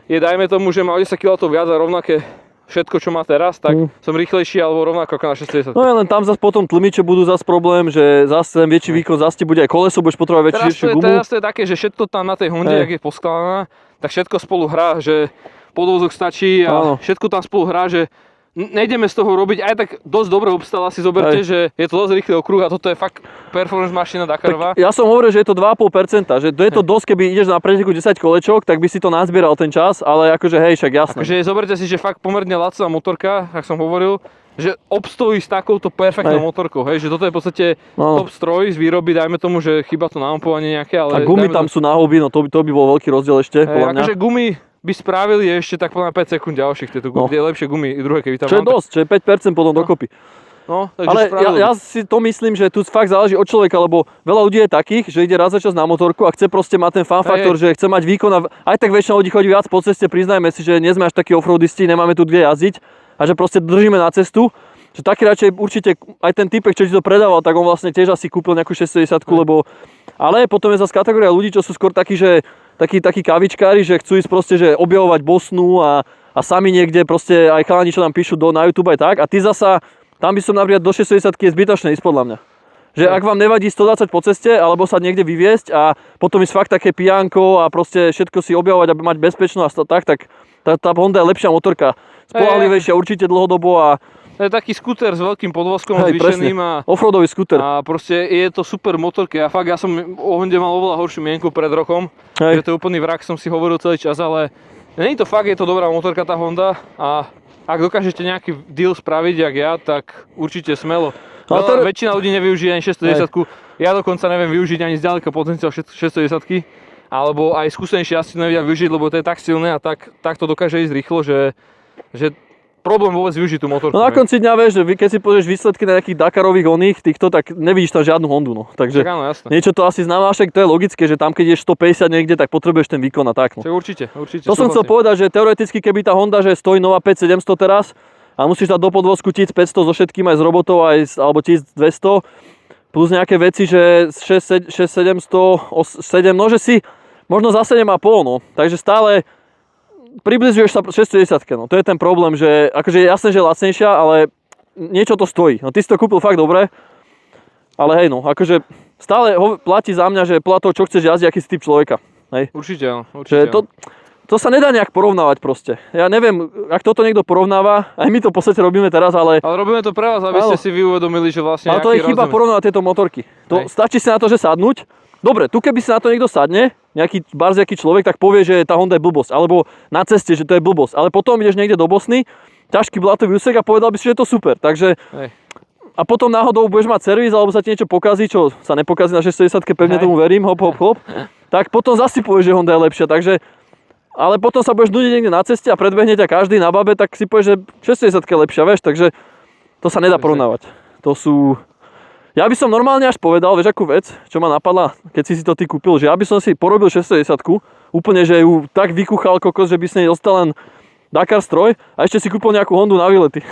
je, dajme tomu, že má 10 kW viac a rovnaké všetko, čo má teraz, tak som rýchlejší alebo rovnako ako na 610. No len tam zase potom tlmiče budú zase problém, že zase ten väčší výkon zase ti bude aj koleso, budeš potrebovať väčšiu gumu. Teraz to je také, že všetko tam na tej Honde, jak je poskladaná, tak všetko spolu hrá, že podvozok stačí a všetko tam spolu hrá, že nejdeme z toho robiť, aj tak dosť dobre obstála, si zoberte, že je to dosť rýchly okruh a toto je fakt performance mašina Dakarová. Ja som hovoril, že je to 2,5%, že je to dosť, keby ideš na preteku 10 kolečok, tak by si to nazbieral ten čas, ale akože hej, však jasné. Akože zoberte si, že fakt pomerne lacná motorka, tak som hovoril, že obstojí s takouto perfektnou motorkou, hej, že toto je v podstate top stroj z výroby, dajme tomu, že chyba to nampovanie nejaké, ale... A gumy tam sú na huby, no to by bol veľký rozdiel ešte, podľa mňa. Akože gumy by spravili ešte tak podľa 5 sekúnd ďalších, tieto gumy, tie lepšie gumy, druhé keby tam čo je dosť, čo je 5% potom dokopy. No, ale ja si to myslím, že tu fakt záleží od človeka, lebo veľa ľudí je takých, že ide raz za čas na motorku a chce proste mať ten fan faktor, že chce mať výkon a aj tak väčšina ľudí chodí viac po ceste, priznajme si, že nie sme až takí offroadisti, nemáme tu kde jazdiť a že proste držíme na cestu. Že taký radšej určite aj ten typek, čo ti to predával, tak on vlastne tiež asi kúpil nejakú 610, lebo... Ale potom je zase kategória ľudí, čo sú skôr takí, že takí kavičkári, že chcú ísť proste, že objavovať Bosnu a sami niekde proste aj chalani, čo nám píšu na YouTube aj tak. A ty zasa, tam by som napríklad do 610 je zbytočné ísť podľa mňa. Že ak vám nevadí 120 po ceste, alebo sa niekde vyviesť a potom ísť fakt také pijánko a proste všetko si objavovať, aby mať bezpečnosť a tak tá Honda je lepšia motorka. Spolahlivejšia určite dlhodobo a... To je taký skúter s veľkým podvozkom zvýšeným a offroadový skúter. A proste je to super motorka. Ja som o Honde mal oveľa horšiu mienku pred rokom, že to je úplný vrak, som si hovoril celý čas, ale nie je to fakt, je to dobrá motorka tá Honda a ak dokážete nejaký deal spraviť, jak ja, tak určite smelo. Väčšina ľudí nevyužije ani 610, ja dokonca neviem využiť ani zďaleka potenciál 610, alebo aj skúsenejší asi nevedia využiť, lebo to je tak silné a tak to dokáže ísť rýchlo, že problém vôbec využiť tú motorku. No na konci dňa vieš, že keď si pozrieš výsledky na nejakých Dakarových týchto, tak nevidíš tam žiadnu Hondu, no. Takže tak áno, jasné. Niečo to asi znamená, však to je logické, že tam keď ješ 150 niekde, tak potrebuješ ten výkon a tak, no. Určite. To som chcel povedať, že teoreticky keby tá Honda, že stojí nová 5700 teraz a musíš dať do podvozku 1500 so všetkým aj s robotou alebo 1200 plus nejaké veci, že 6, 700, 7, no že si možno za 7,5, no. Takže stále približuješ sa 610, no. To je ten problém, že akože je jasné, že je lacnejšia, ale niečo to stojí. No ty si to kúpil fakt dobre, ale hej, no, akože stále platí za mňa, že podľa toho, čo chceš jazdiť, aký si typ človeka. Hej. Určite, no. Určite. To sa nedá nejak porovnávať proste. Ja neviem, ak toto niekto porovnáva, aj my to v podstate robíme teraz, ale... Ale robíme to pre vás, aby ste si vy uvedomili, že vlastne... Ale to je chyba porovnávať tieto motorky. To stačí si na to, že sadnúť. Dobre, tu keby si na to niekto sadne, nejaký barziaký človek, tak povie, že tá Honda je blbosť. Alebo na ceste, že to je blbosť. Ale potom ideš niekde do Bosny, ťažký blatový úsek a povedal by si, že je to super. Takže... A potom náhodou budeš mať servis, alebo sa ti niečo pokazí, čo sa nepokazí na 610, pevne tomu verím, hop. Tak potom zasi povieš, že Honda je lepšia. Takže... Ale potom sa budeš nudiť niekde na ceste a predbehne ťa každý na babe, tak si povieš, že 610 je lepšia, vieš, takže to sa nedá porovnávať. To sú... Ja by som normálne až povedal, vieš akú vec, čo ma napadla, keď si to ty kúpil, že ja by som si porobil 610, úplne, že ju tak vykúchal kokos, že by si nej dostal len Dakar stroj a ešte si kúpil nejakú Hondu na výlety.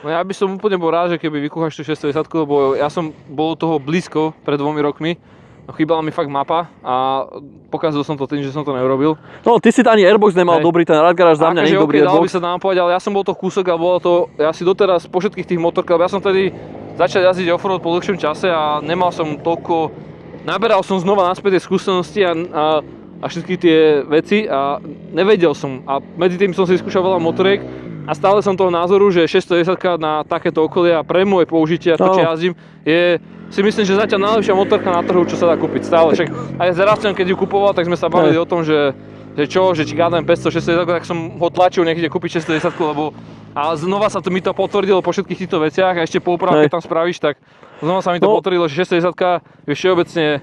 No ja by som úplne bol rád, že keby vykúchaš tú 610, lebo ja som bol toho blízko pred 2 rokmi. Chýbala mi fakt mapa a pokazil som to tým, že som to neurobil. No, ty si ani Airbox nemal dobrý, ten Radgaráž za mňa nie je dobrý Airbox. Airbox. Dalo by sa napadať, ale ja som bol to kúsok a bolo to, ja si doteraz po všetkých tých motorkách, lebo ja som tedy začal jazdiť offroad po dlhšom čase a nemal som toľko, naberal som znova naspäť tie skúsenosti a všetky tie veci a nevedel som a medzi tým som si skúšal veľa motoriek a stále som toho názoru, že 610 na takéto okolie a pre moje použitie a to, čo jazdím, je si myslím, že zatiaľ najlepšia motorka na trhu, čo sa dá kúpiť stále. Však aj s Rastom, keď ju kupoval, tak sme sa bavili o tom, že či KTM 500, 610, tak som ho tlačil niekde kúpiť 610, lebo a znova sa to mi to potvrdilo po všetkých týchto veciach a ešte po úpravách, keď tam spravíš, tak znova sa mi to potvrdilo, že 610 je všeobecne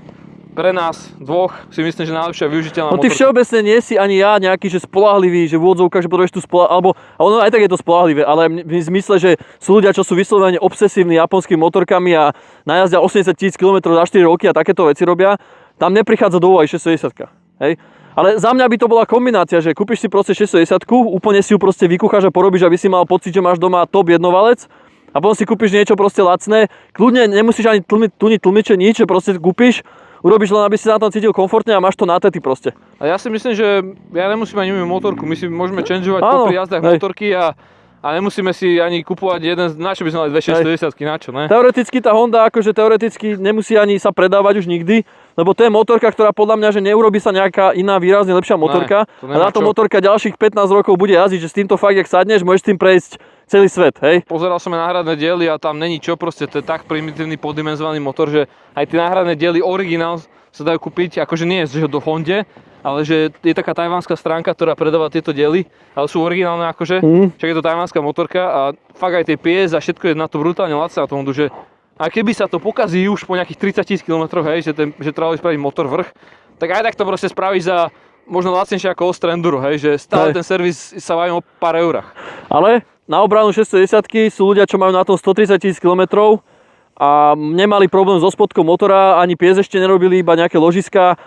pre nás dvoch si myslím, že najlepšia využiteľná motorka. No ty všeobecne nie si ani ja nejaký, že spoľahlivý, že v úvodzovkách, že potrebuješ tu alebo ono aj tak je to spoľahlivé, ale v zmysle, že sú ľudia, čo sú vyslovene obsesívni japonskými motorkami a najazdia 80 000 km za 4 roky a takéto veci robia, tam neprichádza do úvahy 610. Hej? Ale za mňa by to bola kombinácia, že kúpiš si proste 610, úplne si ju proste vykúchaš a porobíš, aby si mal pocit, že máš doma top jednovalec a potom si kúpiš niečo proste lacné. Kľudne nemusíš ani tuniť tlmiče, nič, proste kúpiš. Urobíš len, aby si sa na tom cítil komfortne a máš to na tety proste. A ja si myslím, že ja nemusím ani mimo motorku, my si môžeme changeovať popri jazdách motorky a nemusíme si ani kupovať jeden, na čo by sme mali 260, na čo, ne? Teoreticky tá Honda, akože teoreticky nemusí ani sa predávať už nikdy, lebo to je motorka, ktorá podľa mňa, že neurobí sa nejaká iná výrazne lepšia motorka a táto motorka ďalších 15 rokov bude jazdiť, že s týmto fakt, jak sadneš, môžeš s tým prejsť celý svet, hej? Pozeral som aj náhradné diely a tam není čo, proste to je tak primitívny poddimenzovaný motor, že aj tie náhradné diely originál sa dajú kúpiť, akože nie je, že do Honde, ale že je taká tajvanská stránka, ktorá predáva tieto diely, ale sú originálne akože, však je to tajvanská motorka a fakt aj tie PS a všetko je na to brutálne lacné na tom Hondu, že a keby sa to pokazí už po nejakých 30 000 km, hej, že treba spraviť motor vrch, tak aj tak to proste spravíš za možno lacnejšie ako Ostra Enduro, hej, že stále ten servis sa bavím o pár eurách. Ale na obranu 610 sú ľudia, čo majú na tom 130 000 km a nemali problém so spodkou motora, ani pies ešte nerobili, iba nejaké ložiska,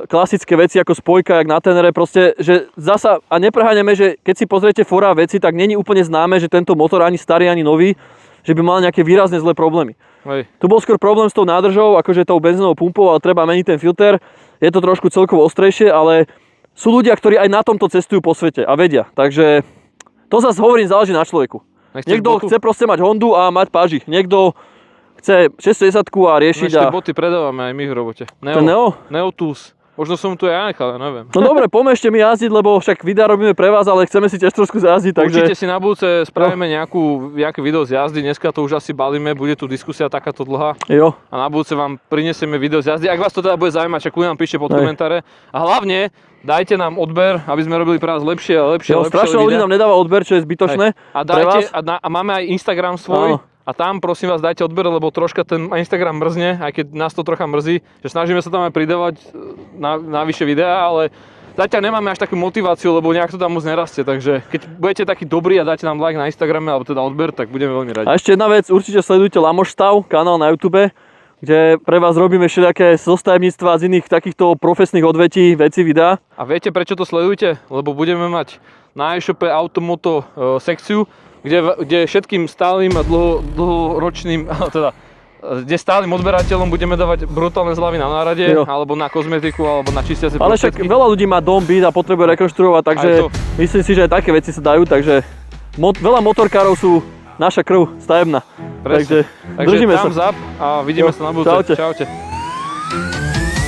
klasické veci ako spojka, jak na Tenere, proste, že zasa, a nepreháňame, že keď si pozriete fora veci, tak není úplne známe, že tento motor ani starý, ani nový, že by mal nejaké výrazne zlé problémy. Hej. Tu bol skôr problém s tou nádržou, akože tou benzínovou pumpou, ale treba meniť ten filter, je to trošku celkovo ostrejšie, ale sú ľudia, ktorí aj na tomto cestujú po svete a vedia, takže to zase hovorím, záleží na človeku. Niekto chce proste mať Hondu a mať páži. Niekto chce 610 a riešiť. Ešte boty predávame aj my v robote. Neo Tools. Možno som tu aj ja nechal, ja neviem. No dobre, pomôžte mi jazdiť, lebo však videa robíme pre vás, ale chceme si tiež trošku zjazdiť, takže... Určite si na budúce spravíme nejaké video z jazdy, dneska to už asi balíme, bude tu diskusia takáto dlhá. Jo. A na budúce vám prinesieme video z jazdy, ak vás to teda bude zaujímať, čak nám píšte pod komentáre. A hlavne dajte nám odber, aby sme robili pre vás lepšie a lepšie. Strašne ľudí nám nedáva odber, čo je zbytočné. A dajte, a máme aj Instagram svoj. A tam prosím vás dajte odber, lebo troška ten Instagram mrzne, aj keď nás to trocha mrzí, že snažíme sa tam aj pridávať na vyššie videá, ale zatiaľ nemáme až takú motiváciu, lebo nejak to tam moc nerastie, takže keď budete takí dobrí a dáte nám like na Instagrame, alebo teda odber, tak budeme veľmi radi. A ešte jedna vec, určite sledujte Lamošstav, kanál na YouTube, kde pre vás robíme všelijaké zostavníctva z iných takýchto profesných odvetí, veci, videá. A viete prečo to sledujete? Lebo budeme mať na e-shope Automoto sekciu, kde všetkým stálym a dlhoročným, teda kde stálym odberateľom budeme dávať brutálne zľavy na nárade, Jo. alebo na kozmetiku, alebo na čistiace Ale však prostriedky. veľa ľudí má dom, byt a potrebuje rekonštruovať, takže myslím si, že aj také veci sa dajú, takže veľa motorkárov sú naša krv stavebná. Takže držíme sa. thumbs up a vidíme sa na budúce. Čaute.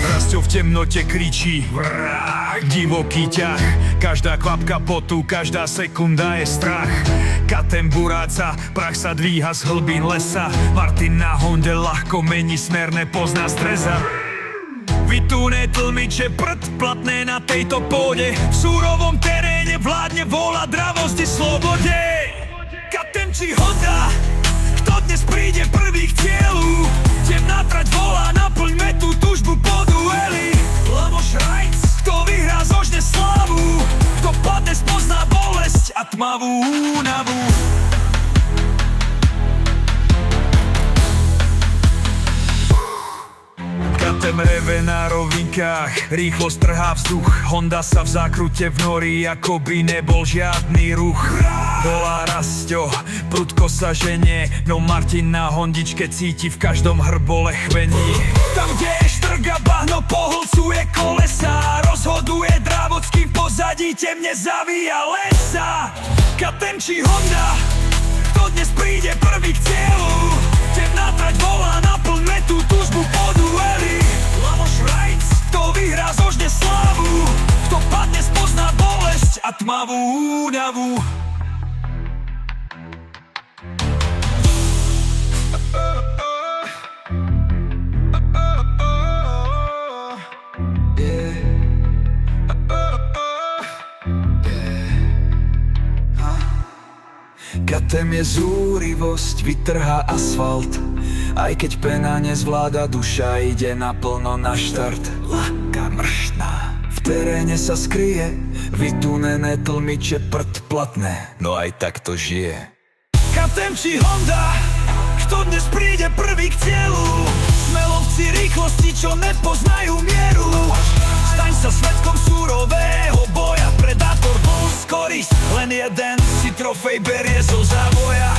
Rasťo v temnote kričí vrák, divoký ťah. Každá kvapka potu, každá sekunda je strach. Katem buráca, prach sa dvíha z hlbín lesa. Martin na Honde ľahko mení smer, nepozná streza. Vytúne tlmiče prd, platné na tejto pôde. V súrovom teréne vládne vôľa dravosti slobode. Katem či Honda, kto dnes príde prvý k cieľu? Temná trať volá, naplňme tú tužbu po dueli. Lamoš Rajc, kto vyhrá zožne slávu, kto padne spozná bolesť a tmavú únavu. Katem reve na rovinkách, rýchlo strhá vzduch. Honda sa v zákrute vnorí, ako by nebol žiadny ruch. Volá Rasťo, prudko sa ženie, no Martin na Hondičke cíti v každom hrbole chvení. Tam, kde je štrga, bahno pohlcuje kolesa. Rozhoduje drávodský pozadí, temne zavíja lesa. Katem či Honda, kto dnes príde prvý k cieľu? Temná trať volá, naplňme tú tužbu po dueli. Lamoš Rajc, kto vyhrá zožne slávu, kto padne spozná bolesť a tmavú únavu. Katem je zúrivosť, vytrhá asfalt. Aj keď pena nezvláda, duša ide naplno na štart. Laka mrštná, v teréne sa skryje, vytunené tlmiče prd platné, no aj tak to žije. Katem či Honda, kto dnes príde prvý k cieľu? Smelovci rýchlosti, čo nepoznajú mieru. Staň sa svedkom súrového boja, predátor bol skorisť. Len jeden si trofej berie zo závoja.